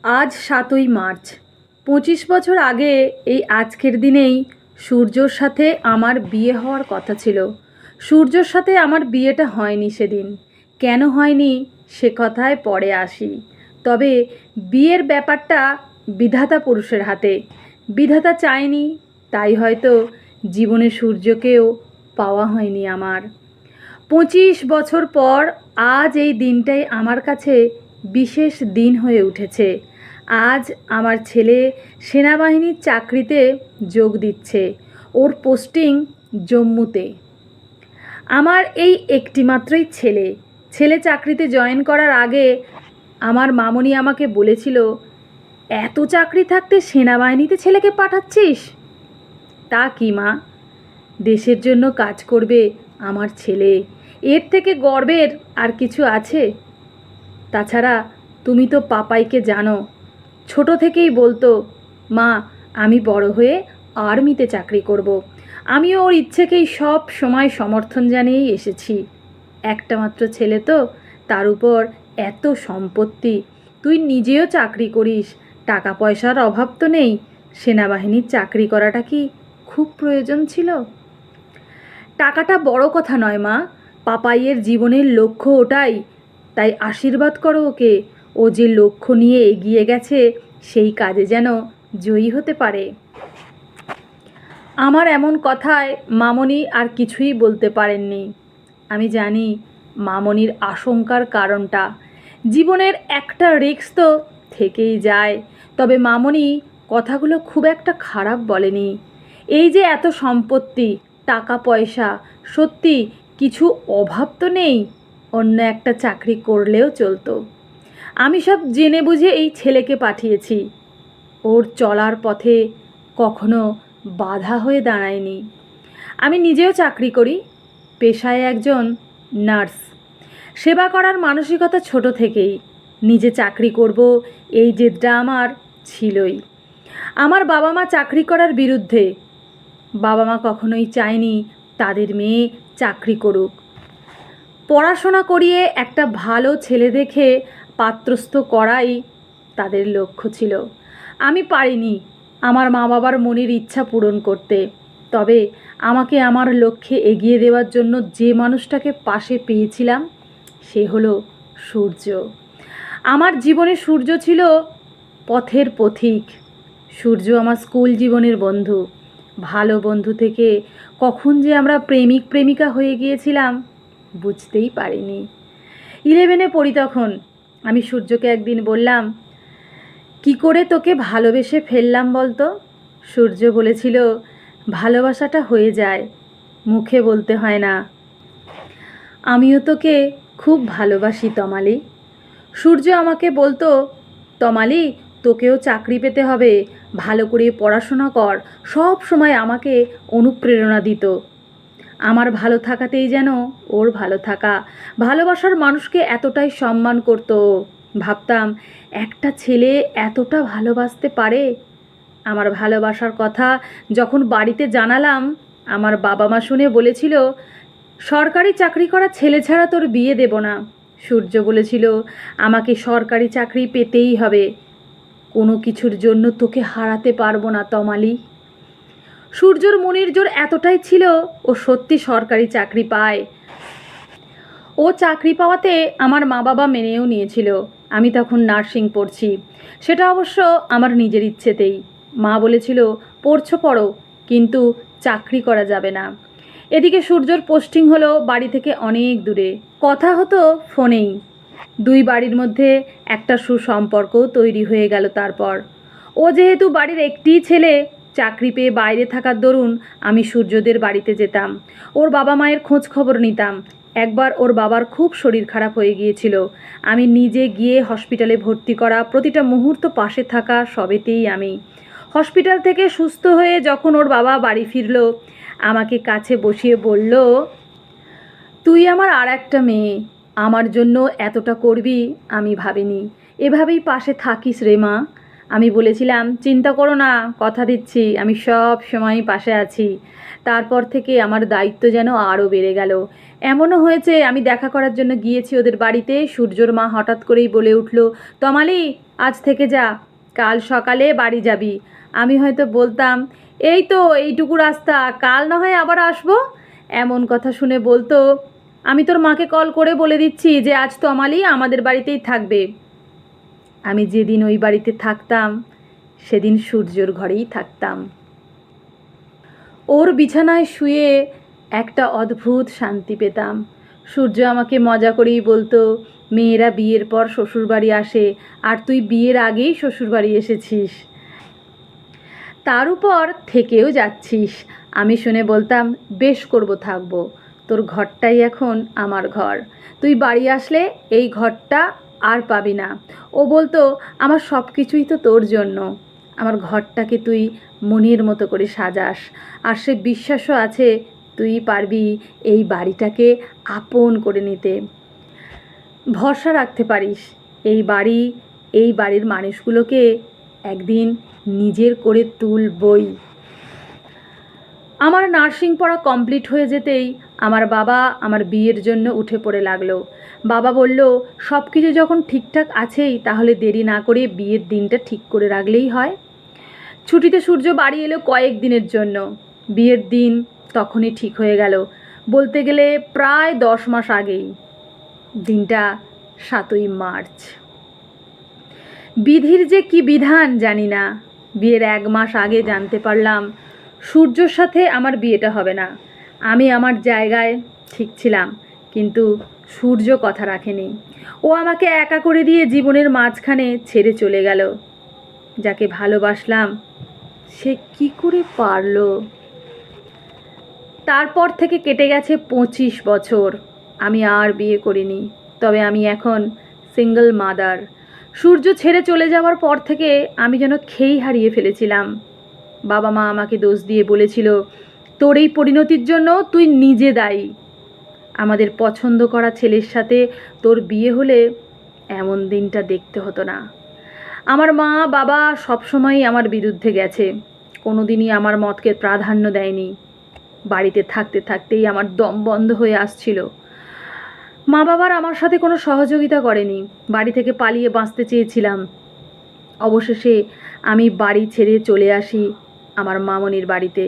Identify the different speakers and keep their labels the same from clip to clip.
Speaker 1: আজ ৭ই মার্চ। ২৫ বছর আগে এই আজকের দিনেই সূর্যর সাথে আমার বিয়ে হওয়ার কথা ছিল। সূর্যর সাথে আমার বিয়েটা হয়নি সেদিন। কেন হয়নি সে কথায় পরে আসি। তবে বিয়ের ব্যাপারটা বিধাতা পুরুষের হাতে। বিধাতা চায়নি, তাই হয়তো জীবনে সূর্যকেও পাওয়া হয়নি আমার। ২৫ বছর পর আজ এই দিনটাই আমার কাছে বিশেষ দিন হয়ে উঠেছে। আজ আমার ছেলে সেনাবাহিনীর চাকরিতে যোগ দিচ্ছে। ওর পোস্টিং জম্মুতে। আমার এই একটি মাত্রই ছেলে। ছেলে চাকরিতে জয়েন করার আগে আমার মামনি আমাকে বলেছিল, এত চাকরি থাকতে সেনাবাহিনীতে ছেলেকে পাঠাচ্ছিস? তা কি মা, দেশের জন্য কাজ করবে আমার ছেলে, এর থেকে গর্বের আর কিছু আছে? তাছাড়া তুমি তো পাপাইকে জানো, ছোট থেকেই বলতো, মা আমি বড় হয়ে আর্মিতে চাকরি করব। আমিও ওর ইচ্ছেকেই সব সময় সমর্থন জানিয়েই এসেছি। একটা মাত্র ছেলে তো, তার উপর এত সম্পত্তি, তুই নিজেও চাকরি করিস, টাকা পয়সার অভাব তো নেই, সেনাবাহিনীর চাকরি করাটা কি খুব প্রয়োজন ছিল? টাকাটা বড় কথা নয় মা, পাপাইয়ের জীবনের লক্ষ্য ওটাই। তাই আশীর্বাদ করো ওকে, ও যে লক্ষ্য নিয়ে এগিয়ে গেছে সেই কাজে যেন জয়ী হতে পারে। আমার এমন কথায় মামনি আর কিছুই বলতে পারেননি। আমি জানি মামনির আশঙ্কার কারণটা। জীবনের একটা রিস্ক তো থেকেই যায়। তবে মামনি কথাগুলো খুব একটা খারাপ বলেনি। এই যে এত সম্পত্তি, টাকা পয়সা, সত্যি কিছু অভাব তো নেই, অন্য একটা চাকরি করলেও চলতো। আমি সব জেনে বুঝে এই ছেলেকে পাঠিয়েছি। ওর চলার পথে কখনো বাধা হয়ে দাঁড়ায়নি। আমি নিজেও চাকরি করি, পেশায় একজন নার্স। সেবা করার মানসিকতা ছোট থেকেই। নিজে চাকরি করব এই জেদটা আমার ছিলই। আমার বাবা মা চাকরি করার বিরুদ্ধে। বাবা মা কখনোই চায়নি তাদের মেয়ে চাকরি করুক। পড়াশোনা করিয়ে একটা ভালো ছেলে দেখে পাত্রস্থ করাই তাদের লক্ষ্য ছিল। আমি পারিনি আমার মা বাবার মনের ইচ্ছা পূরণ করতে। তবে আমাকে আমার লক্ষ্যে এগিয়ে দেওয়ার জন্য যে মানুষটাকে পাশে পেয়েছিলাম সে হলো সূর্য। আমার জীবনে সূর্য ছিল পথের পথিক। সূর্য আমার স্কুল জীবনের বন্ধু। ভালো বন্ধু থেকে কখন যে আমরা প্রেমিক প্রেমিকা হয়ে গিয়েছিলাম বুঝতেই পারিনি। 11-এ পড়ি তখন। আমি সূর্যকে একদিন বললাম, কি করে তোকে ভালোবেসে ফেললাম বলতো? সূর্য বলেছিল, ভালোবাসাটা হয়ে যায়, মুখে বলতে হয় না। আমিও তোকে খুব ভালোবাসি তমালি। সূর্য আমাকে বলতো, তমালি তোকেও চাকরি পেতে হবে, ভালো করে পড়াশোনা কর, সব সময় আমাকে অনুপ্রেরণা দিত। আমার ভালো থাকাতেই যেন ওর ভালো থাকা। ভালোবাসার মানুষকে এতটাই সম্মান করত। ভাবতাম একটা ছেলে এতটা ভালোবাসতে পারে। আমার ভালোবাসার কথা যখন বাড়িতে জানালাম, আমার বাবা মা শুনে বলেছিল, সরকারি চাকরি করা ছেলে ছাড়া তোর বিয়ে দেব না। সূর্য বলেছিল, আমাকে সরকারি চাকরি পেতেই হবে, কোনো কিছুর জন্য তোকে হারাতে পারবো না তমালি। সূর্যর মনের জোর এতটাই ছিল ও সত্যি সরকারি চাকরি পায়। ও চাকরি পাওয়াতে আমার মা বাবা মেনেও নিয়েছিল। আমি তখন নার্সিং পড়ছি, সেটা অবশ্য আমার নিজের ইচ্ছেতেই। মা বলেছিল, পড়ছো পড়ো, কিন্তু চাকরি করা যাবে না। এদিকে সূর্যর পোস্টিং হলো বাড়ি থেকে অনেক দূরে। কথা হতো ফোনেই। দুই বাড়ির মধ্যে একটা সুসম্পর্কও তৈরি হয়ে গেল তারপর। ও যেহেতু বাড়ির একটিই ছেলে, চাকরি পেয়ে বাইরে থাকার দরুন আমি সূর্যদের বাড়িতে যেতাম। ওর বাবা মায়ের খোঁজ খবর নিতাম। একবার ওর বাবার খুব শরীর খারাপ হয়ে গিয়েছিল। আমি নিজে গিয়ে হসপিটালে ভর্তি করা, প্রতিটা মুহূর্ত পাশে থাকা, সবেতেই আমি। হসপিটাল থেকে সুস্থ হয়ে যখন ওর বাবা বাড়ি ফিরল, আমাকে কাছে বসিয়ে বলল, তুই আমার আর একটা মেয়ে, আমার জন্য এতটা করবি আমি ভাবিনি। এভাবেই পাশে থাকিস রে মা। আমি বলেছিলাম, চিন্তা করো না, কথা দিচ্ছি আমি সব সময়ই পাশে আছি। তারপর থেকে আমার দায়িত্ব যেন আরও বেড়ে গেল। এমনও হয়েছে আমি দেখা করার জন্য গিয়েছি ওদের বাড়িতে, সূর্যর মা হঠাৎ করেই বলে উঠল, তমালি আজ থেকে যা, কাল সকালে বাড়ি যাবি। আমি হয়তো বলতাম, এই তো এইটুকু রাস্তা, কাল না হয় আবার আসবো। এমন কথা শুনে বলতো, আমি তোর মাকে কল করে বলে দিচ্ছি যে আজ তমালি আমাদের বাড়িতেই থাকবে। আমি যেদিন ওই বাড়িতে থাকতাম সেদিন সূর্যর ঘরেই থাকতাম। ওর বিছানায় শুয়ে একটা অদ্ভুত শান্তি পেতাম। সূর্য আমাকে মজা করেই বলতো, মেয়েরা বিয়ের পর শ্বশুরবাড়ি আসে, আর তুই বিয়ের আগেই শ্বশুরবাড়ি এসেছিস, তার উপর থেকেও যাচ্ছিস। আমি শুনে বলতাম, বেশ করব, থাকবো, তোর ঘরটাই এখন আমার ঘর, তুই বাড়ি আসলে এই ঘরটা আর পাবি না। ও বলতো, আমার সব কিছুই তো তোর জন্য, আমার ঘরটাকে তুই মনের মতো করে সাজাস, আর সে বিশ্বাসও আছে তুই পারবি এই বাড়িটাকে আপন করে নিতে, ভরসা রাখতে পারিস। এই বাড়ি, এই বাড়ির মানুষগুলোকে একদিন নিজের করে তুলবই। আমার নার্সিং পড়া কমপ্লিট হয়ে যেতেই আমার বাবা আমার বিয়ের জন্য উঠে পড়ে লাগলো। বাবা বলল, সব কিছু যখন ঠিকঠাক আছেই তাহলে দেরি না করে বিয়ের দিনটা ঠিক করে রাখলেই হয়। ছুটিতে সূর্য বাড়ি এলো কয়েক দিনের জন্য। বিয়ের দিন তখনই ঠিক হয়ে গেল, বলতে গেলে প্রায় 10 মাস আগেই। দিনটা 7ই মার্চ। বিধির যে কি বিধান জানি না, বিয়ের 1 মাস আগে জানতে পারলাম সূর্যর সাথে আমার বিয়েটা হবে না। আমি আমার জায়গায় ঠিক ছিলাম, কিন্তু সূর্য কথা রাখেনি। ও আমাকে একা করে দিয়ে জীবনের মাঝখানে ছেড়ে চলে গেল। যাকে ভালোবাসলাম সে কি করে পারলো? তারপর থেকে কেটে গেছে 25 বছর, আমি আর বিয়ে করিনি। তবে আমি এখন সিঙ্গল মাদার। সূর্য ছেড়ে চলে যাওয়ার পর থেকে আমি যেন খেই হারিয়ে ফেলেছিলাম। বাবা মা আমাকে দোষ দিয়ে বলেছিল, তোর এই পরিণতির জন্য তুই নিজে দায়ী। আমাদের পছন্দ করা ছেলের সাথে তোর বিয়ে হলে এমন দিনটা দেখতে হতো না। আমার মা বাবা সবসময়ই আমার বিরুদ্ধে গেছে, কোনোদিনই আমার মতকে প্রাধান্য দেয়নি। বাড়িতে থাকতে থাকতেই আমার দম বন্ধ হয়ে আসছিল। মা বাবার আমার সাথে কোনো সহযোগিতা করেনি, বাড়ি থেকে পালিয়ে বাঁচতে চেয়েছিলাম। অবশেষে আমি বাড়ি ছেড়ে চলে আসি আমার মামনির বাড়িতে।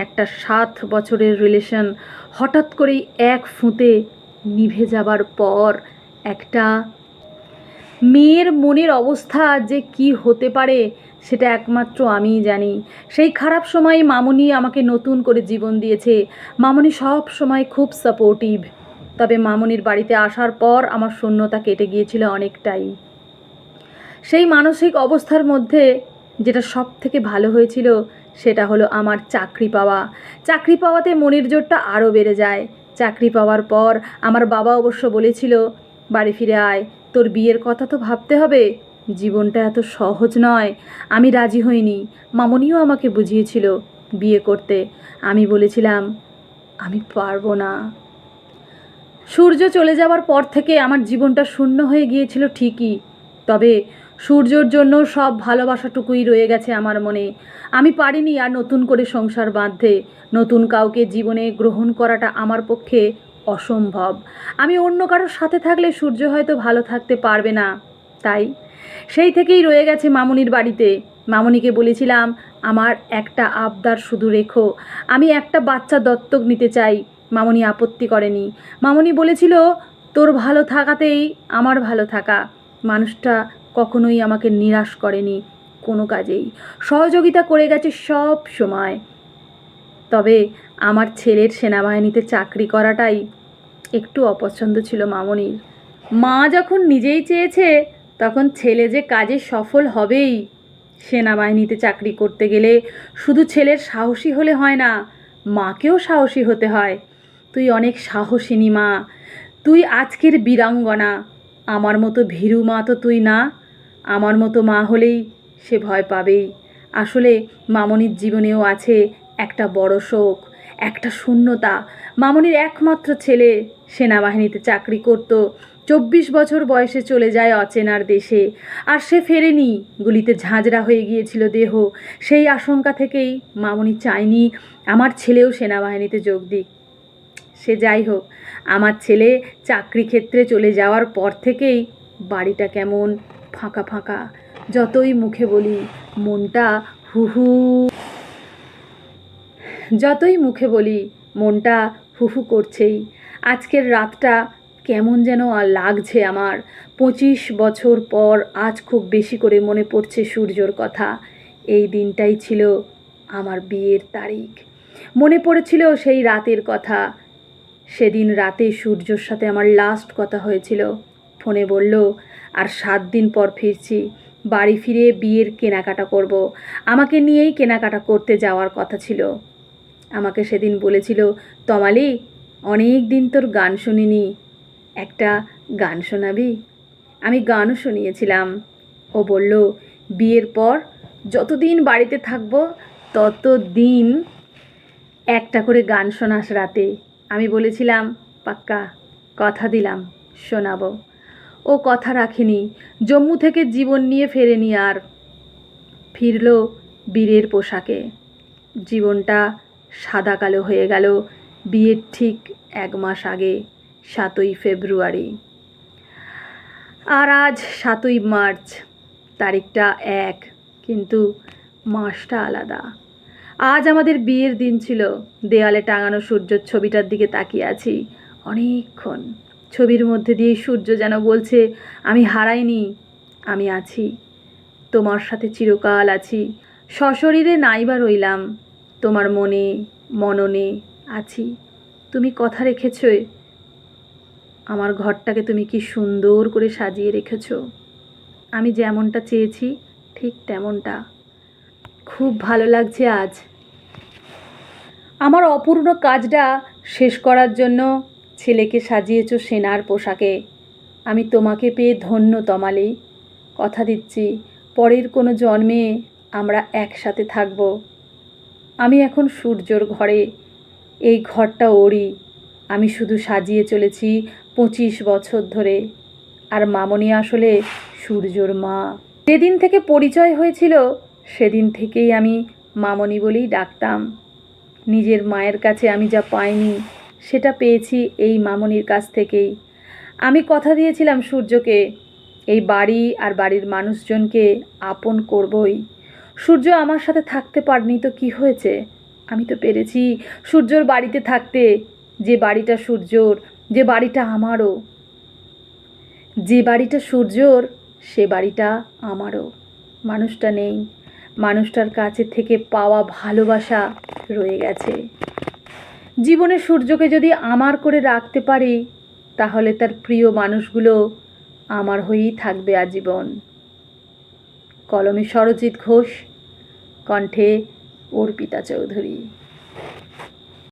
Speaker 1: একটা 7 বছরের রিলেশন হঠাৎ করেই এক ফুঁতে নিভে যাবার পর একটা মেয়ের মনের অবস্থা যে কি হতে পারে সেটা একমাত্র আমিই জানি। সেই খারাপ সময়ে মামনি আমাকে নতুন করে জীবন দিয়েছে। মামনি সব সময় খুব সাপোর্টিভ। তবে মামনির বাড়িতে আসার পর আমার শূন্যতা কেটে গিয়েছিল অনেকটাই। সেই মানসিক অবস্থার মধ্যে যেটা সব থেকে ভালো হয়েছিল সেটা হলো আমার চাকরি পাওয়া। চাকরি পাওয়াতে মনের জোরটা আরও বেড়ে যায়। চাকরি পাওয়ার পর আমার বাবা অবশ্য বলেছিল, বাড়ি ফিরে আয়, তোর বিয়ের কথা তো ভাবতে হবে, জীবনটা এত সহজ নয়। আমি রাজি হইনি। মামনিও আমাকে বুঝিয়েছিল বিয়ে করতে। আমি বলেছিলাম, আমি পারবো না। সূর্য চলে যাওয়ার পর থেকে আমার জীবনটা শূন্য হয়ে গিয়েছিল ঠিকই, তবে সূর্যর জন্য সব ভালোবাসাটুকুই রয়ে গেছে আমার মনে। আমি পারিনি আর নতুন করে সংসার বাঁধতে। নতুন কাউকে জীবনে গ্রহণ করাটা আমার পক্ষে অসম্ভব। আমি অন্য কারোর সাথে থাকলে সূর্য হয়তো ভালো থাকতে পারবে না। তাই সেই থেকেই রয়ে গেছে মামনির বাড়িতে। মামনিকে বলেছিলাম, আমার একটা আবদার শুধু রেখো, আমি একটা বাচ্চা দত্তক নিতে চাই। মামনি আপত্তি করেনি। মামনি বলেছিল, তোর ভালো থাকাতেই আমার ভালো থাকা। মানুষটা কখনোই আমাকে নিরাশ করেনি কোনো কাজেই, সহযোগিতা করে গেছে সব সময়। তবে আমার ছেলের সেনাবাহিনীতে চাকরি করাটাই একটু অপছন্দ ছিল মামনির। মা যখন নিজেই চেয়েছে তখন ছেলে যে কাজে সফল হবেই। সেনাবাহিনীতে চাকরি করতে গেলে শুধু ছেলের সাহসী হলে হয় না, মাকেও সাহসী হতে হয়। তুই অনেক সাহসিনী মা, তুই আজকের বীরাঙ্গনা। আমার মতো ভীরু মা তো তুই না। আমার মতো মা হলেই সে ভয় পাবেই। আসলে মামনির জীবনেও আছে একটা বড় শোক, একটা শূন্যতা। মামনির একমাত্র ছেলে সেনাবাহিনীতে চাকরি করত, 24 বছর বয়সে চলে যায় অচেনার দেশে, আর সে ফেরেনি। গুলিতে ঝাঁঝরা হয়ে গিয়েছিল দেহ। সেই আশঙ্কা থেকেই মামনি চায়নি আমার ছেলেও সেনাবাহিনীতে যোগ দিক। সে যাই হোক, আমার ছেলে চাকরি ক্ষেত্রে চলে যাওয়ার পর থেকেই বাড়িটা কেমন ফাঁকা ফাঁকা। যতই মুখে বলি মনটা হুহু যতই মুখে বলি মনটা হুহু করছেই। আজকের রাতটা কেমন যেন লাগছে আমার। 25 বছর পর আজ খুব বেশি করে মনে পড়ছে সূর্যর কথা। এই দিনটাই ছিল আমার বিয়ের তারিখ। মনে পড়েছিল সেই রাতের কথা। সেদিন রাতে সূর্যর সাথে আমার লাস্ট কথা হয়েছিল। ফোনে বলল আর 7 দিন পর ফিরছি, বাড়ি ফিরে বিয়ের কেনাকাটা করব। আমাকে নিয়েই কেনাকাটা করতে যাওয়ার কথা ছিল। আমাকে সেদিন বলেছিল, তমালি, অনেক দিন তোর গান শুনিনি, একটা গান শোনাবি? আমি গানও শুনিয়েছিলাম। ও বলল, বিয়ের পর যতদিন বাড়িতে থাকবো ততদিন একটা করে গান শোনাস রাতে। আমি বলেছিলাম, পাক্কা, কথা দিলাম শোনাবো। ও কথা রাখেনি। জম্মু থেকে জীবন নিয়ে ফেরেনি আর। ফিরল বীরের পোশাকে। জীবনটা সাদা কালো হয়ে গেল বিয়ের ঠিক 1 মাস আগে, 7ই ফেব্রুয়ারি। আর আজ 7ই মার্চ। তারিখটা এক, কিন্তু মাসটা আলাদা। আজ আমাদের বিয়ের দিন ছিল। দেয়ালে টাঙানো সূর্যর ছবিটার দিকে তাকিয়ে আছি অনেকক্ষণ। ছবির মধ্যে দিয়ে সূর্য যেন বলছে, আমি হারাইনি, আমি আছি, তোমার সাথে চিরকাল আছি। সশরীরে নাইবা রইলাম, তোমার মনে মননে আছি। তুমি কথা রেখেছ, আমার ঘরটাকে তুমি কি সুন্দর করে সাজিয়ে রেখেছ। আমি যেমনটা চেয়েছি ঠিক তেমনটা। খুব ভালো লাগছে আজ। আমার অপূর্ণ কাজটা শেষ করার জন্য ছেলেকে সাজিয়েছ সেনার পোশাকে। আমি তোমাকে পেয়ে ধন্য তমালি। কথা দিচ্ছি, পরের কোনো জন্মে আমরা একসাথে থাকব। আমি এখন সূর্যর ঘরে, এই ঘরটা ওরই। আমি শুধু সাজিয়ে চলেছি 25 বছর ধরে। আর মামনি আসলে সূর্যর মা। যেদিন থেকে পরিচয় হয়েছিল সেদিন থেকেই আমি মামনি বলেই ডাকতাম। নিজের মায়ের কাছে আমি যা পাইনি সেটা পেয়েছি এই মামনির কাছ থেকেই। আমি কথা দিয়েছিলাম সূর্যকে, এই বাড়ি আর বাড়ির মানুষজনকে আপন করবই। সূর্য আমার সাথে থাকতে পারেনি তো কি হয়েছে, আমি তো পেরেছি সূর্যর বাড়িতে থাকতে। যে বাড়িটা সূর্যর, যে বাড়িটা আমারও। যে বাড়িটা সূর্যর সে বাড়িটা আমারও। মানুষটা নেই, মানুষটার কাছে থেকে পাওয়া ভালোবাসা রয়ে গেছে। জীবনে সূর্যকে যদি আমার করে রাখতে পারি, তাহলে তার প্রিয় মানুষগুলো আমার হয়েই থাকবে আজীবন। কলমে সরজিৎ ঘোষ, কণ্ঠে অর্পিতা চৌধুরী।